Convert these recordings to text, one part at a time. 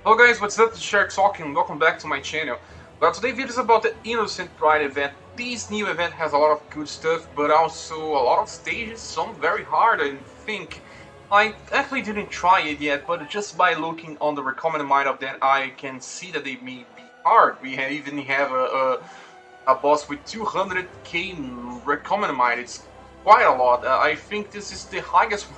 Hello guys, what's up? This is Shark talking. Welcome back to my channel. Well, today's video is about the Innocent Pride event. This new event has a lot of good stuff, but also a lot of stages, some very hard, I think. I actually didn't try it yet, but just by looking on the recommended mind of them, I can see that they may be hard. We even have a boss with 200k recommended mind. It's quite a lot. I think this is the highest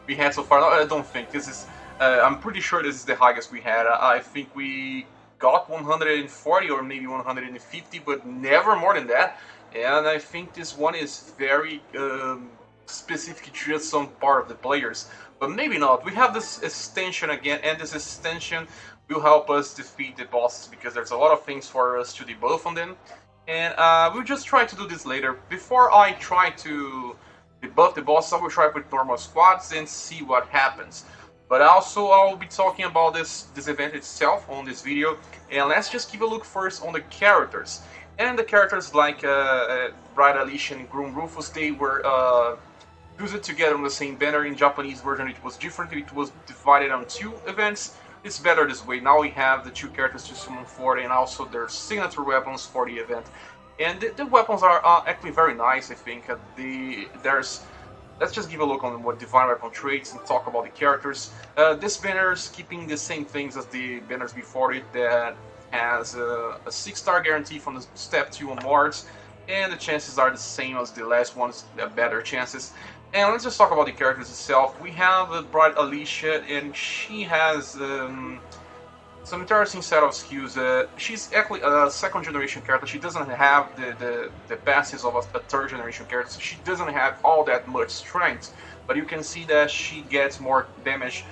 we had so far. I don't think this is. I'm pretty sure this is the highest we had. I think we got 140 or maybe 150, but never more than that. And I think this one is very specific to just some part of the players, but maybe not. We have this extension again, and this extension will help us defeat the bosses because there's a lot of things for us to debuff on them. And we'll just try to do this later. Before I try to debuff the bosses, I will try with normal squads and see what happens. But also I'll be talking about this event itself on this video, and let's just give a look first on the characters. And the characters like Bride Alicia and Groom Rufus, they were fused together on the same banner. In Japanese version it was different, it was divided on two events. It's better this way. Now we have the two characters to summon for, and also their signature weapons for the event. And the weapons are actually very nice, I think. Let's just give a look on what Divine Weapon traits and talk about the characters. This banner is keeping the same things as the banners before it, that has a 6-star guarantee from the step 2 onwards, and the chances are the same as the last ones, better chances. And let's just talk about the characters itself. We have Bride Alicia, and she has some interesting set of skills. She's actually a second generation character. She doesn't have the passes of a third generation character, so she doesn't have all that much strength, but you can see that she gets more damage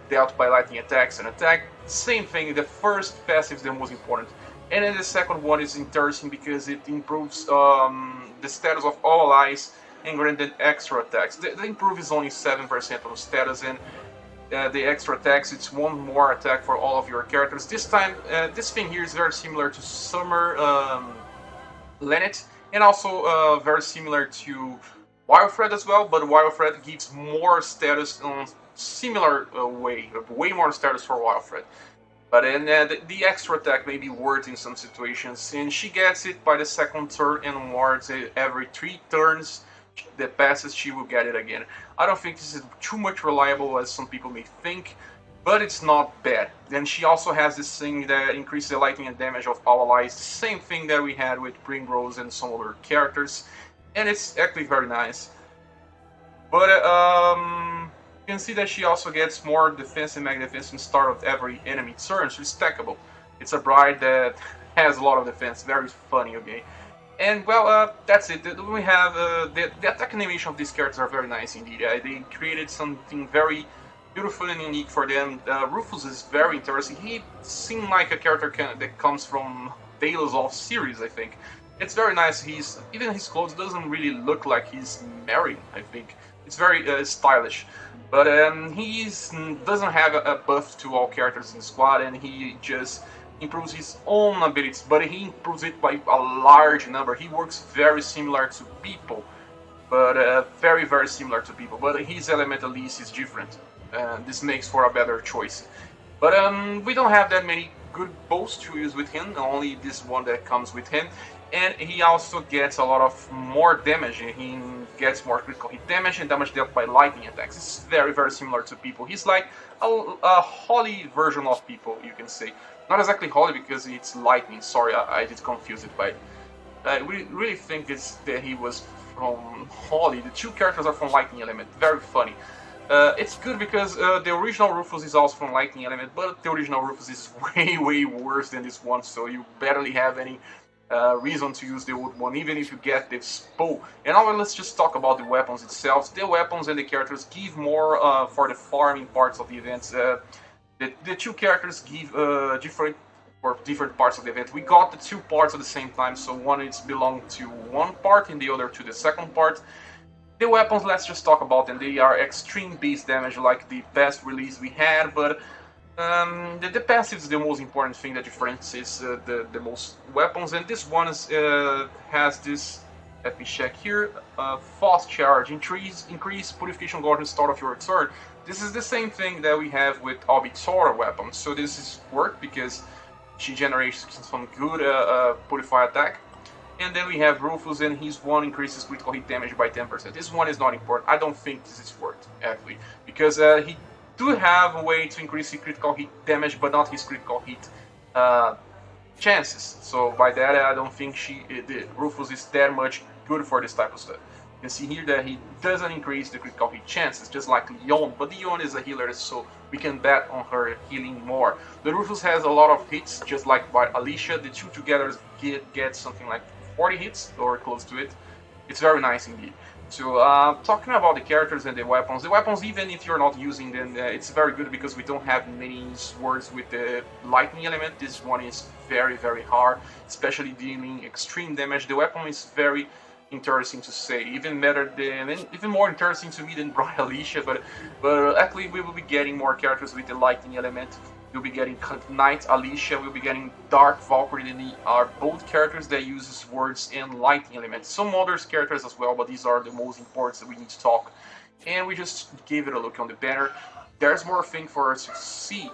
dealt by lightning attacks and attack. Same thing, the first passive is the most important, and then the second one is interesting because it improves the status of all allies and granted extra attacks. The improve is only 7% of status, and the extra attacks, it's one more attack for all of your characters. This time, this thing here is very similar to Summer Lennet, and also very similar to Wildfred as well, but Wildfred gives more status on similar way more status for Wildfred. But then the extra attack may be worth in some situations, and she gets it by the second turn and onwards. Every 3 turns that passes, she will get it again. I don't think this is too much reliable as some people may think, but it's not bad. Then she also has this thing that increases the lightning and damage of all allies, same thing that we had with Primrose and some other characters, and it's actually very nice. But you can see that she also gets more defense and mag defense in the start of every enemy turn, so it's stackable. It's a bride that has a lot of defense, very funny, okay? And well, that's it. We have the attack animation of these characters are very nice indeed. They created something very beautiful and unique for them. Rufus is very interesting. He seemed like a character that comes from Tales of series, I think. It's very nice. Even his clothes doesn't really look like he's married, I think. It's very stylish. But he doesn't have a buff to all characters in the squad, and he just improves his own abilities, but he improves it by a large number. He works very similar to people, but very similar to people, but his element at least is different. This makes for a better choice. But we don't have that many good bows to use with him, only this one that comes with him. And he also gets a lot of more damage. He gets more critical hit damage and damage dealt by lightning attacks. It's very similar to people. He's like a holy version of people, you can say. Not exactly holy because it's lightning. Sorry, I did confuse it by. I really think that he was from holy. The two characters are from lightning element. Very funny. It's good because the original Rufus is also from lightning element, but the original Rufus is way worse than this one. So you barely have any reason to use the old one, even if you get this bow. And now let's just talk about the weapons itself. The weapons and the characters give more for the farming parts of the events. The two characters give different parts of the event. We got the 2 parts at the same time, so one is belong to one part and the other to the second part. The weapons, let's just talk about them. They are extreme base damage like the best release we had, but the passive is the most important thing that differentiates the most weapons, and this one has this, let me check here, fast charge, increase purification guard at the start of your turn. This is the same thing that we have with Obituara weapons. So this is work because she generates some good purify attack. And then we have Rufus, and his one increases critical hit damage by 10%. This one is not important. I don't think this is worth, actually, because he do have a way to increase his critical hit damage, but not his critical hit chances. So by that, I don't think the Rufus is that much good for this type of stuff. You can see here that he doesn't increase the critical hit chances, just like Leon, but Leon is a healer, so we can bet on her healing more. The Rufus has a lot of hits, just like by Alicia. The two together get something like 40 hits, or close to it. It's very nice indeed. So, talking about the characters and the weapons, even if you're not using them, it's very good because we don't have many swords with the lightning element. This one is very, very hard, especially dealing extreme damage. The weapon is very interesting to say, even more interesting to me than Bright Alicia, but actually we will be getting more characters with the lightning element. We'll be getting Knight Alicia, we'll be getting Dark Valkyrie, and are both characters that use swords and lightning elements. Some other characters as well, but these are the most important that we need to talk. And we just gave it a look on the banner. There's more thing for us to see.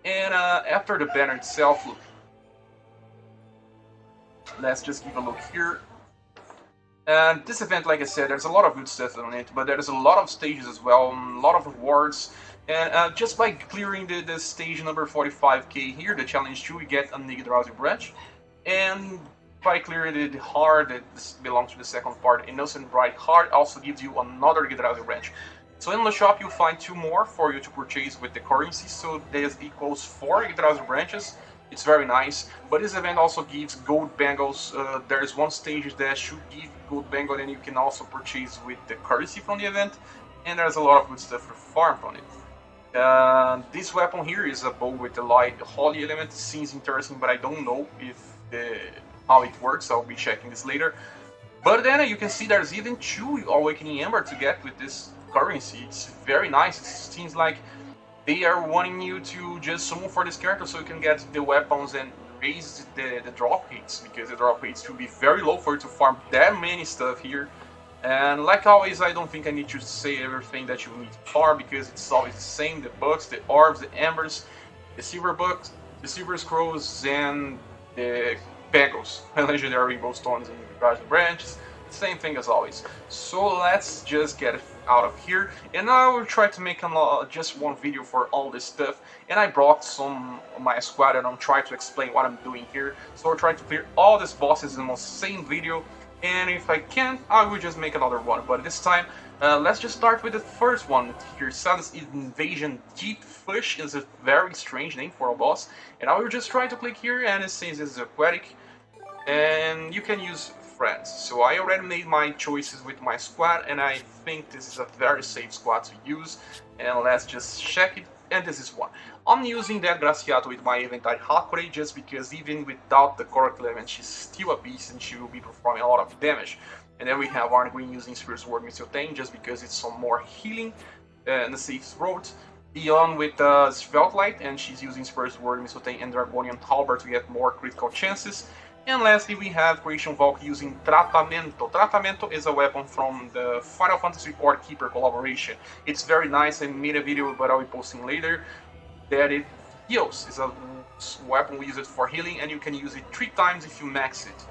And after the banner itself, let's just give a look here. And this event, like I said, there's a lot of good stuff on it, but there's a lot of stages as well, a lot of rewards. And just by clearing the stage number 45k here, the challenge 2, we get a Yggdrasil branch. And by clearing the heart that belongs to the second part, Innocent Bright Heart also gives you another Yggdrasil branch. So in the shop you'll find 2 more for you to purchase with the currency, so this equals 4 Yggdrasil branches. It's very nice, but this event also gives gold bangles. There's one stage that should give gold bangle, and you can also purchase with the currency from the event, and there's a lot of good stuff to farm from it. This weapon here is a bow with the light holy element. It seems interesting, but I don't know how it works. I'll be checking this later. But then you can see there's even 2 Awakening Ember to get with this currency. It's very nice. It seems like they are wanting you to just summon for this character so you can get the weapons and raise the drop rates, because the drop rates will be very low for you to farm that many stuff here. And like always, I don't think I need to say everything that you need to farm, because it's always the same: the bucks, the orbs, the embers, the silver bucks, the silver scrolls, and the bangles, legendary rainbow stones and Yggdrasil branches. Same thing as always. So let's just get it out of here, and I will try to make just one video for all this stuff. And I brought some of my squad, and I'm trying to explain what I'm doing here. So we're trying to clear all these bosses in the same video, and if I can, I will just make another one. But this time, let's just start with the first one here. Silence Invasion Deep Fish is a very strange name for a boss, and I will just try to click here, and it says it's aquatic, and you can use friends. So I already made my choices with my squad, and I think this is a very safe squad to use. And let's just check it, and this is one. I'm using that Graciato with my Eventide Hakure just because even without the correct element, she's still a beast and she will be performing a lot of damage. And then we have Arn Green using Spirit Sword Mistletoe just because it's some more healing and the safe road. Dion with Svelte and she's using Spirit Sword Mistletoe and Dragonian Halberd to get more critical chances. And lastly, we have Creation Valk using Tratamento. Tratamento is a weapon from the Final Fantasy Core Keeper collaboration. It's very nice. I made a video, but I'll be posting later, that it heals. It's a weapon we use it for healing, and you can use it 3 times if you max it.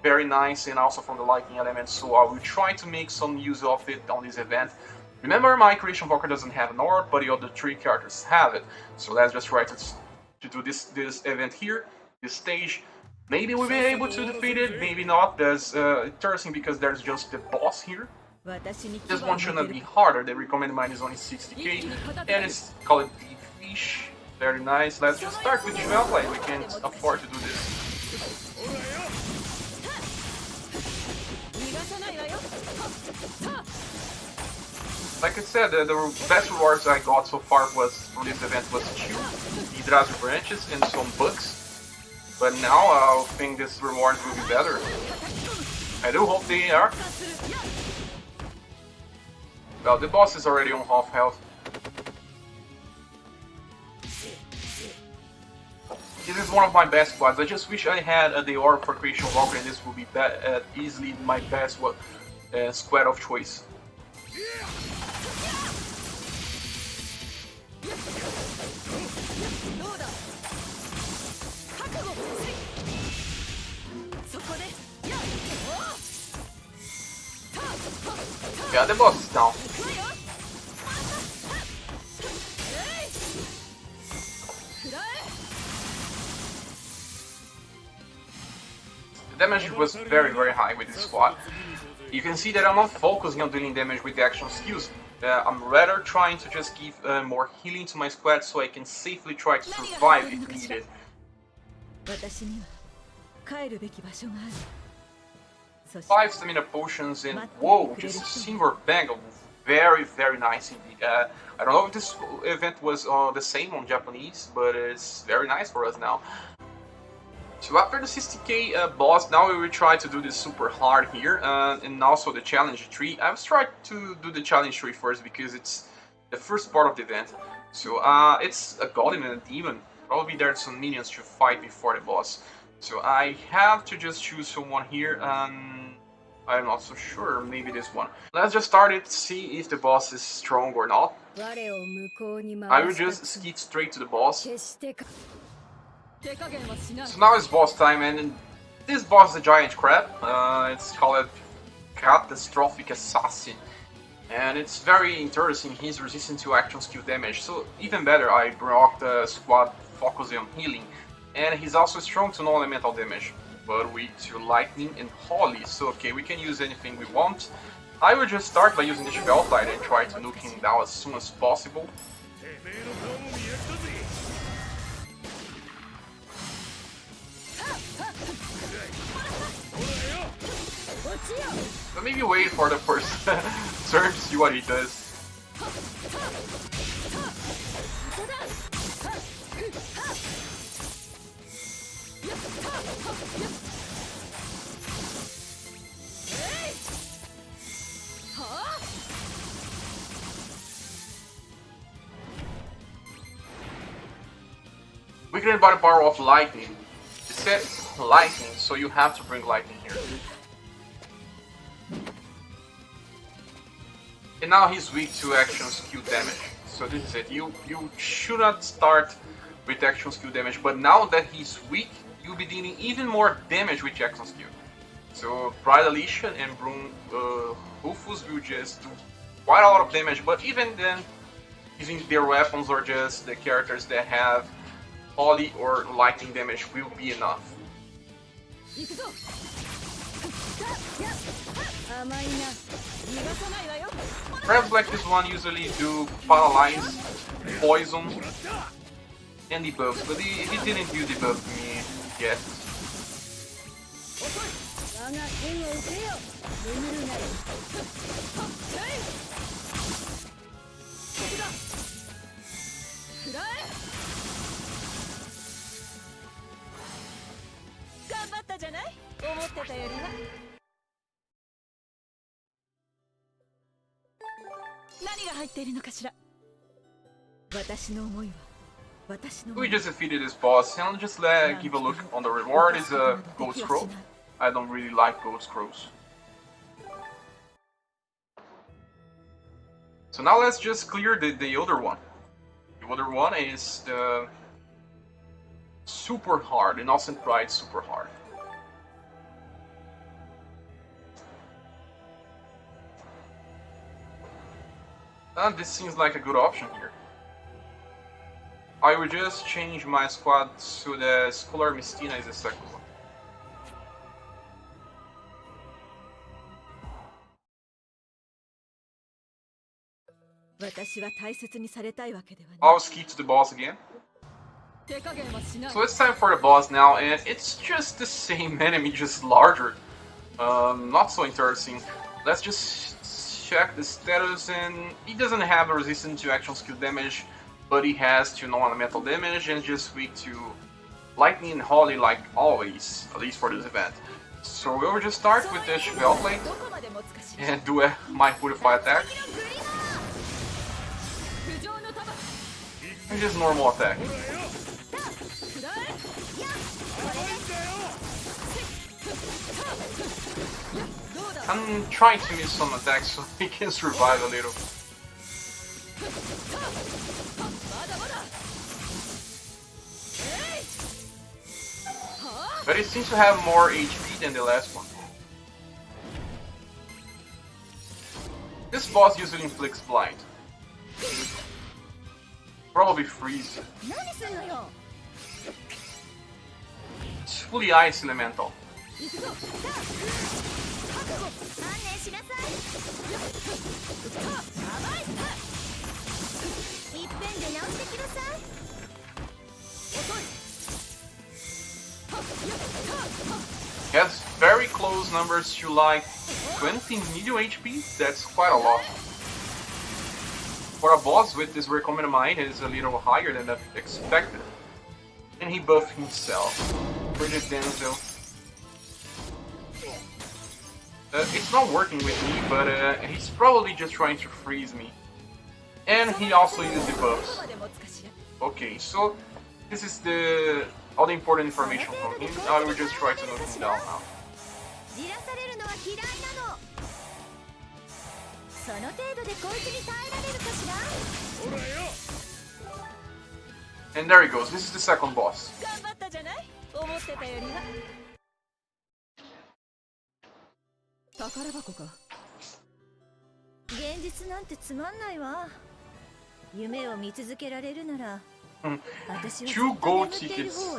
Very nice, and also from the lightning element, so I will try to make some use of it on this event. Remember, my Creation Valkyrie doesn't have an orb, but the other 3 characters have it. So let's just try to do this event here, this stage. Maybe we'll be able to defeat it, maybe not. There's interesting because there's just the boss here. This one shouldn't be harder. The recommended mine is only 60k, and it's called Deep Fish. Very nice. Let's just start with Svelte. We can afford to do this. Like I said, the best rewards I got so far from this event was 2 Yggdrasil branches and some bugs. But now I think these rewards will be better. I do hope they are. Well, the boss is already on half health. This is one of my best squads. I just wish I had the orb for Creation Valkyrie, and this would be easily my best squad of choice. Yeah, the boss is down. The damage was very high with this squad. You can see that I'm not focusing on dealing damage with the action skills. I'm rather trying to just give more healing to my squad so I can safely try to survive if needed. 5 stamina potions and whoa, just a silver bangle. Very nice indeed. I don't know if this event was the same on Japanese, but it's very nice for us now. So after the 60k boss, now we will try to do this super hard here, and also the challenge tree. I was trying to do the challenge tree first because it's the first part of the event. So it's a golem and a demon. Probably there's some minions to fight before the boss. So I have to just choose someone here, and I'm not so sure, maybe this one. Let's just start it, see if the boss is strong or not. I will just skip straight to the boss. So now it's boss time, and this boss is a giant crab. It's called Catastrophic Assassin. And it's very interesting, he's resistant to action skill damage. So even better, I brought the squad focusing on healing. And he's also strong to non-elemental damage, but weak to lightning and holy. So okay, we can use anything we want. I will just start by using the Spell Light and try to nuke him down as soon as possible. But maybe wait for the first turn to see what he does. Weakened by the power of lightning. It said lightning, so you have to bring lightning here. And now he's weak to action skill damage. So this is it. You should not start with action skill damage, but now that he's weak, you'll be dealing even more damage with action skill. So Bride Alicia and Brune Rufus will just do quite a lot of damage, but even then, using their weapons or just the characters that have holy or lightning damage will be enough. Crabs like this one usually do paralyze, poison, and debuff, but he didn't do debuff to me yet. We just defeated this boss, and just give a look on the reward. It's a gold scroll. I don't really like gold scrolls. So now let's just clear the other one. The other one is the super hard, Innocent Pride super hard. And this seems like a good option here. I will just change my squad so the Scholar Mistina is the second one. I'll skip to the boss again. So it's time for the boss now, and it's just the same enemy, just larger. Not so interesting. Let's just check the status, and he doesn't have a resistance to action skill damage, but he has to non-elemental damage and just weak to lightning and holy like always, at least for this event. So we'll just start with the Spell Blade and do my Purify attack. And just normal attack. I'm trying to miss some attacks so he can survive a little. But it seems to have more HP than the last one. boss usually inflicts blind. Probably freeze. It's fully ice elemental. Has very close numbers to like 20 medium HP, that's quite a lot. For a boss with this recommended mine, it is a little higher than I expected. And he buffed himself. Pretty Denzel. It's not working with me, but he's probably just trying to freeze me. And he also used the buffs. Okay, so this is all the important information from him. I will just try to knock him down now. And there he goes, this is the second boss. Two gold tickets.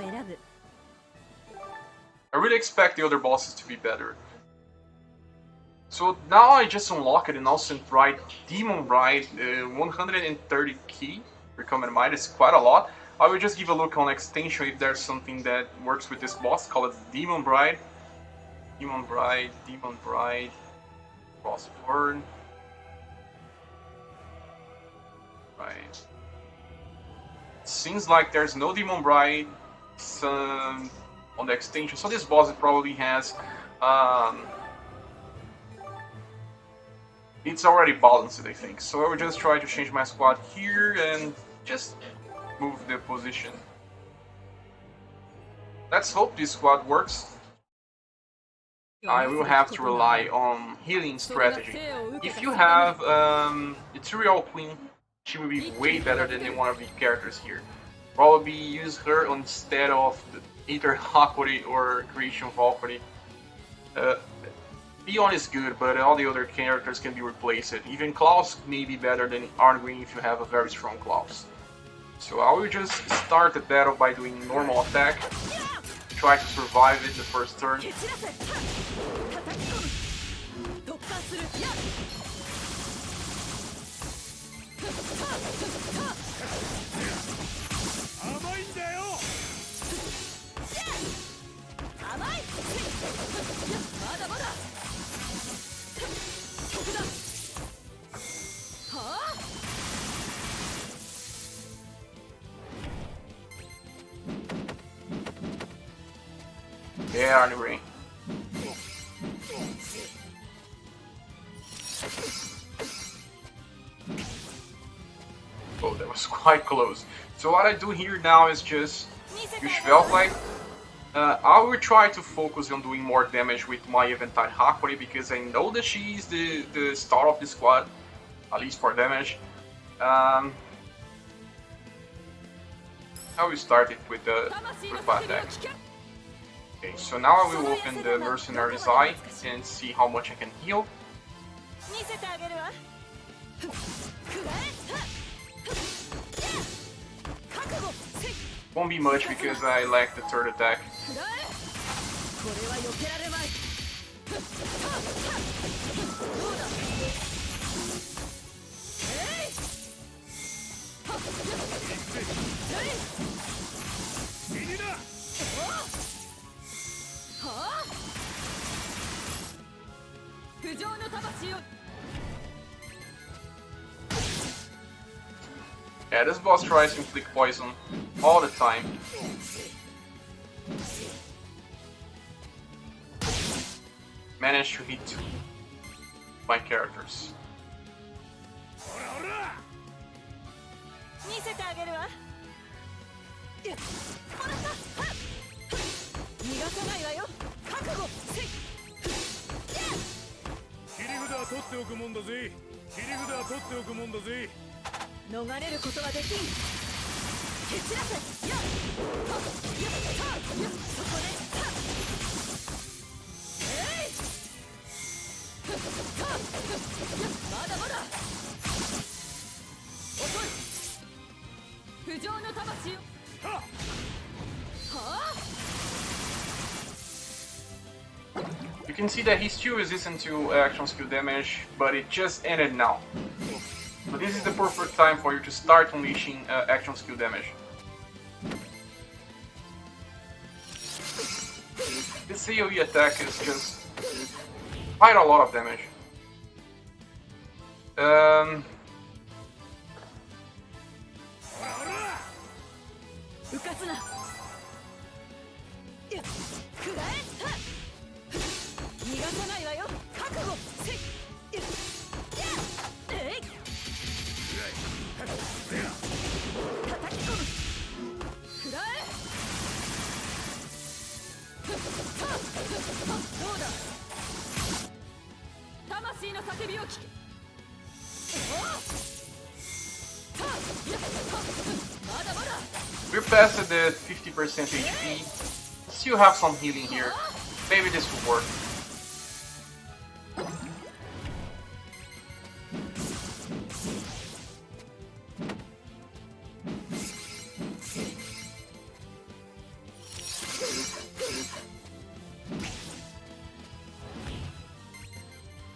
I really expect the other bosses to be better. So now I just unlocked an Innocent Bride, Demon Bride, 130 key. Recommended mine is quite a lot. I will just give a look on extension if there's something that works with this boss. Call it Demon Bride. Demon Bride, Demon Bride, Crossword. Right. Seems like there's no Demon Bride on the extension, so this boss probably has. It's already balanced, I think. So I will just try to change my squad here and just move the position. Let's hope this squad works. I will have to rely on healing strategy. If you have Ethereal Queen, she will be way better than one of the characters here. Probably use her instead of either Valkyrie or Creation Valkyrie. Leon is good, but all the other characters can be replaced. Even Klaus may be better than Arngrim if you have a very strong Klaus. So I will just start the battle by doing normal attack. Try to survive it the first turn. Yeah, Arngrim. Oh, that was quite close. So what I do here now is just use Valkyrie. I will try to focus on doing more damage with my Eventide Valkyrie because I know that she's the star of the squad, at least for damage. I will start it with the attack. Okay, so now I will open the Mercenary's Eye and see how much I can heal. Won't be much because I lack the third attack. Yeah, this boss tries to inflict poison all the time. Managed to hit my characters. You can see that he's still resistant to action skill damage, but it just ended now. So this is the perfect time for you to start unleashing action skill damage. This AoE attack is just quite a lot of damage. We're past the 50% HP, still have some healing here, maybe this will work.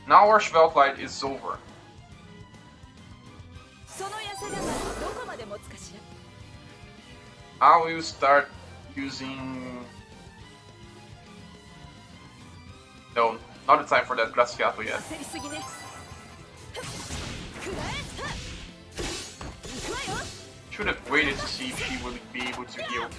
Now our Schveltlight is over. I will start using... No, not the time for that Graciato yet. Should have waited to see if she would be able to heal.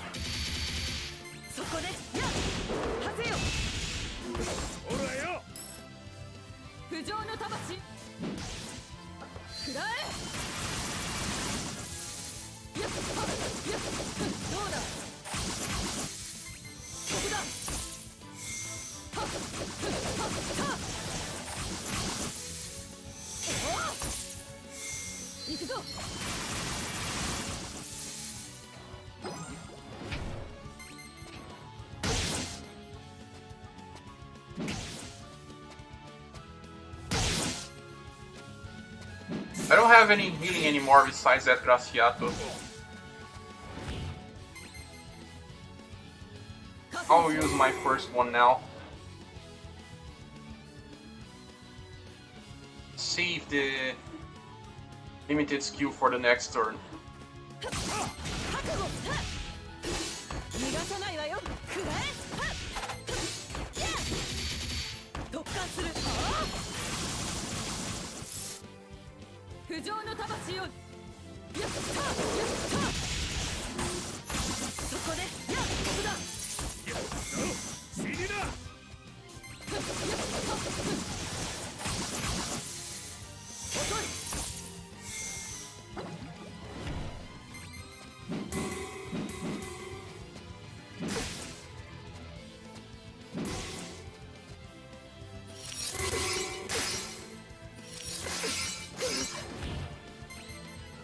I don't have any healing anymore besides that Graciato. I'll use my first one now. Save the limited skill for the next turn.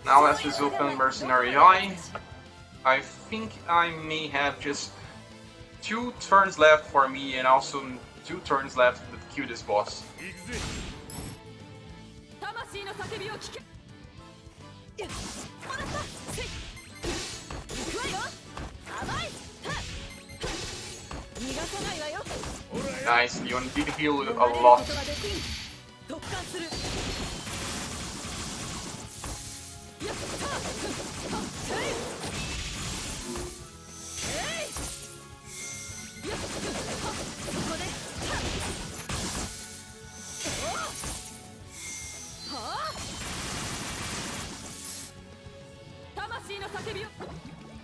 Now let's just open Mercenary Eye. I think I may have just 2 turns left for me and also 2 turns left to kill this boss. Nice, Leon did heal a lot.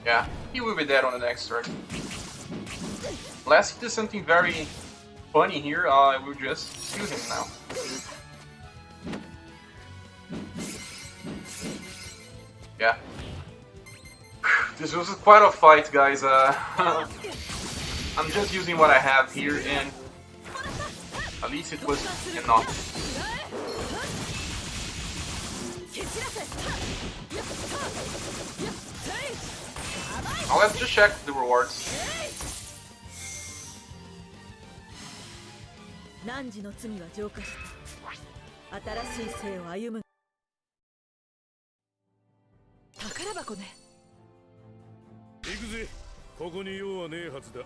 Yeah, he will be dead on the next turn. Unless he does something very funny here, I will just kill him now. Yeah. This was quite a fight, guys. I'm just using what I have here, and at least it was enough. Now let's just check the rewards. 新しい生を歩む宝箱ね。行くぜ。ここに用はねえはずだ。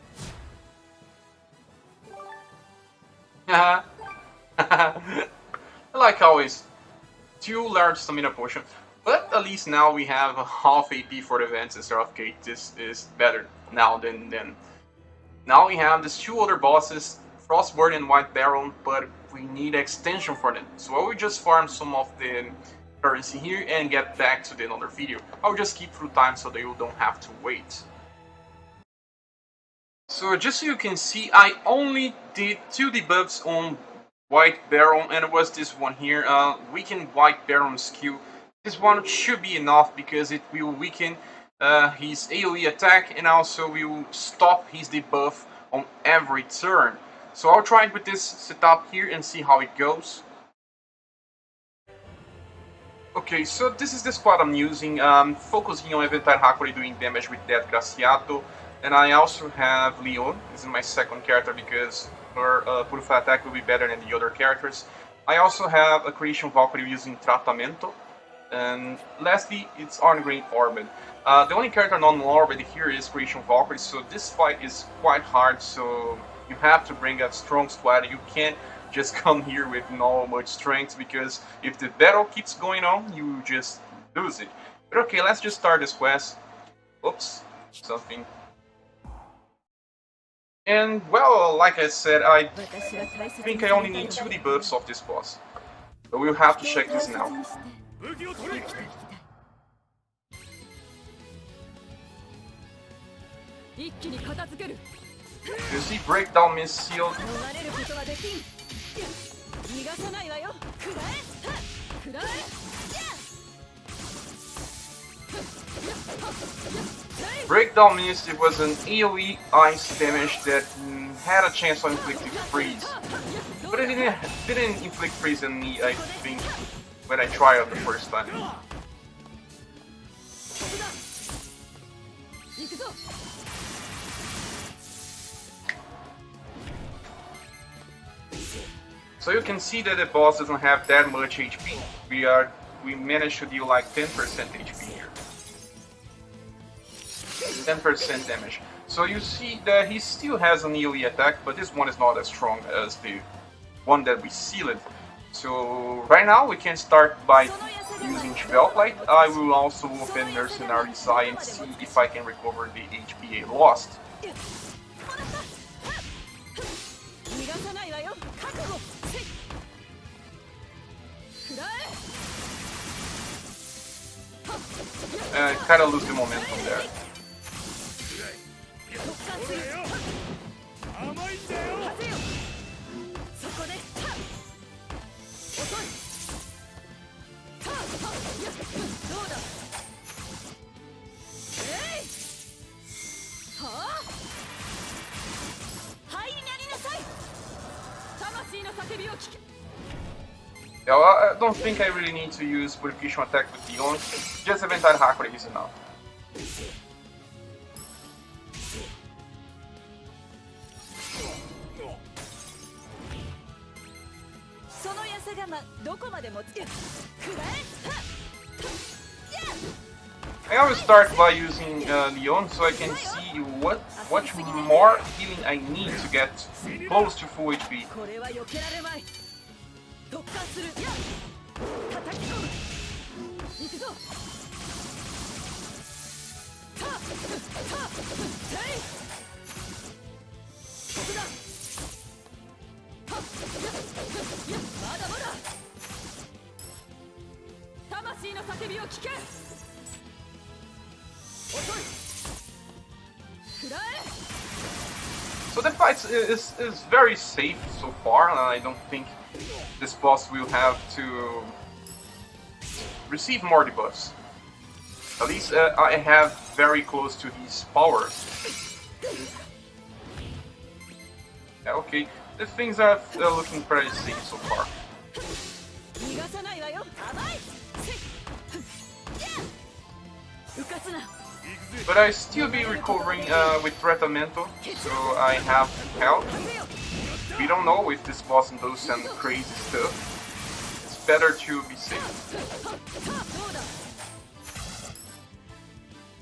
Like always, 2 large stamina potions. But at least now we have a half AP for the events instead of Kate. This is better now than then. Now we have these 2 other bosses, Frostburn and White Baron, but we need extension for them. So I will just farm some of the currency here and get back to the another video. I'll just keep through time so that you don't have to wait. So just so you can see, I only did 2 debuffs on White Baron, and it was this one here, weaken White Baron's skill. This one should be enough because it will weaken his AoE attack and also will stop his debuff on every turn. So I'll try it with this setup here and see how it goes. Okay, so this is the squad I'm using, focusing on Valkyrie Anatomia doing damage with that Graciato. And I also have Leon. This is my second character because her Purify attack will be better than the other characters. I also have a Creation Valkyrie using Tratamento. And lastly, it's Arngreen Orbit. The only character non-orbit here is Creation Valkyrie, so this fight is quite hard, so you have to bring a strong squad. You can't just come here with no much strength, because if the battle keeps going on, you just lose it. But okay, let's just start this quest. Oops, something. And well, like I said, I think I only need 2 debuffs of this boss. But we'll have to check this now. You see Breakdown Missile. Breakdown Mist, it was an AoE ice damage that had a chance of inflicting freeze. But it didn't inflict freeze on me, I think, when I tried it the first time. So you can see that the boss doesn't have that much HP. We managed to deal like 10% HP here. 10% damage. So you see that he still has an AoE attack, but this one is not as strong as the one that we sealed. So right now we can start by using Spelllight. I will also open Mercenary's Eye and see if I can recover the HP I lost. I kind of lose the momentum there. Yeah, well, I don't think I really need to use Purification attack with Leon. Just Valkyrie Anatomia is enough. I always start by using Leon so I can see what much more healing I need to get close to full HP. So the fight is very safe so far, and I don't think this boss will have to receive more debuffs. At least I have very close to his power. Yeah, okay, the things are looking pretty safe so far. But I still be recovering with Tratamento, so I have health. We don't know if this boss does some crazy stuff. better to be safe. どうだ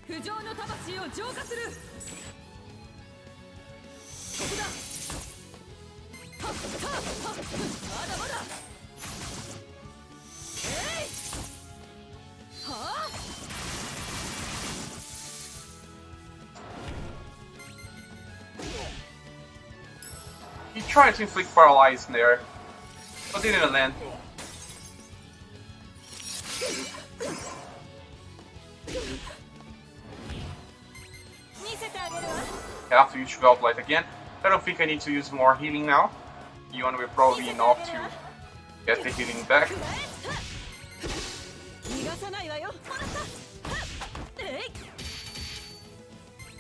不浄の魂を浄化するここだまだまだえいはあ He tried to inflict paralyze there, but didn't land. I have to use Valve Light again. I don't think I need to use more healing now. Yuan will probably be enough to get the healing back. 逃がさないわよえい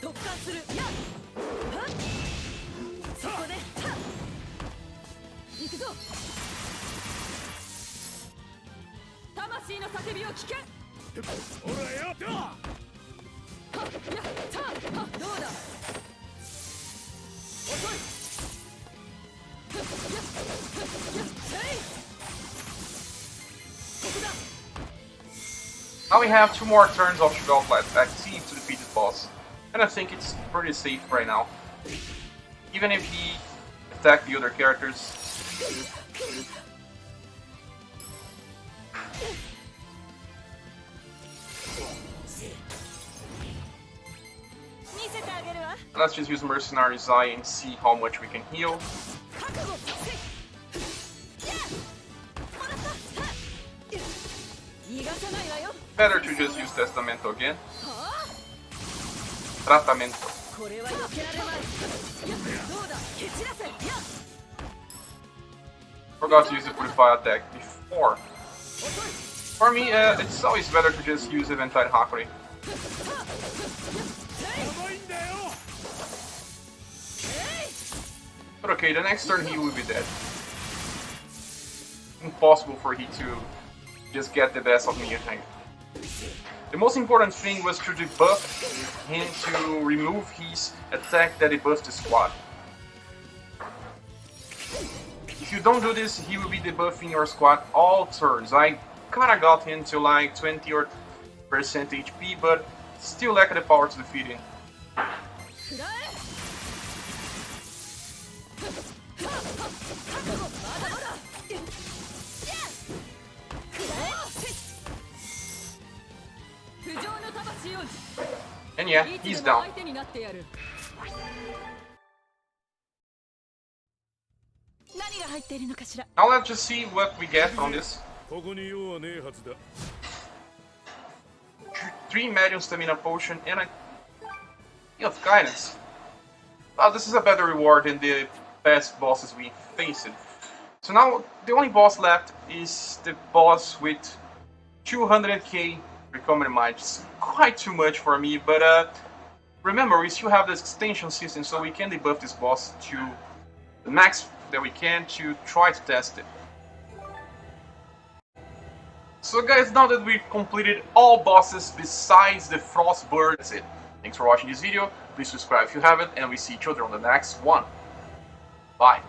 突貫するやはっそこで行くぞ魂の叫びを聞けほらやったはっやったはっどうだ遅いやっえいここだ Now we have 2 more turns of Valve Light active to defeat the boss. And I think it's pretty safe right now. Even if he attacked the other characters. Let's just use Mercenary's Eye and see how much we can heal. Better to just use Testamento again. Tratamento. Forgot to use the Purify attack before. For me, it's always better to just use Eventide Hakuri. But okay, the next turn he will be dead. Impossible for he to just get the best of me, I think. The most important thing was to debuff him to remove his attack that debuffs the squad. If you don't do this, he will be debuffing your squad all turns. I kinda got him to like 20% HP, but still lack the power to defeat him. And yeah, he's down. Now let's just see what we get from this. ここに用はねえはずだ 3 medium stamina potion and a Key of Guidance. Well, this is a better reward than the past bosses we faced. So now the only boss left is the boss with 200k recombinant might. It's quite too much for me, but remember we still have the extension system, so we can debuff this boss to the max that we can to try to test it. So guys, now that we've completed all bosses besides the Frostbird, that's it. Thanks for watching this video, please subscribe if you haven't, and we see each other on the next one. Bye.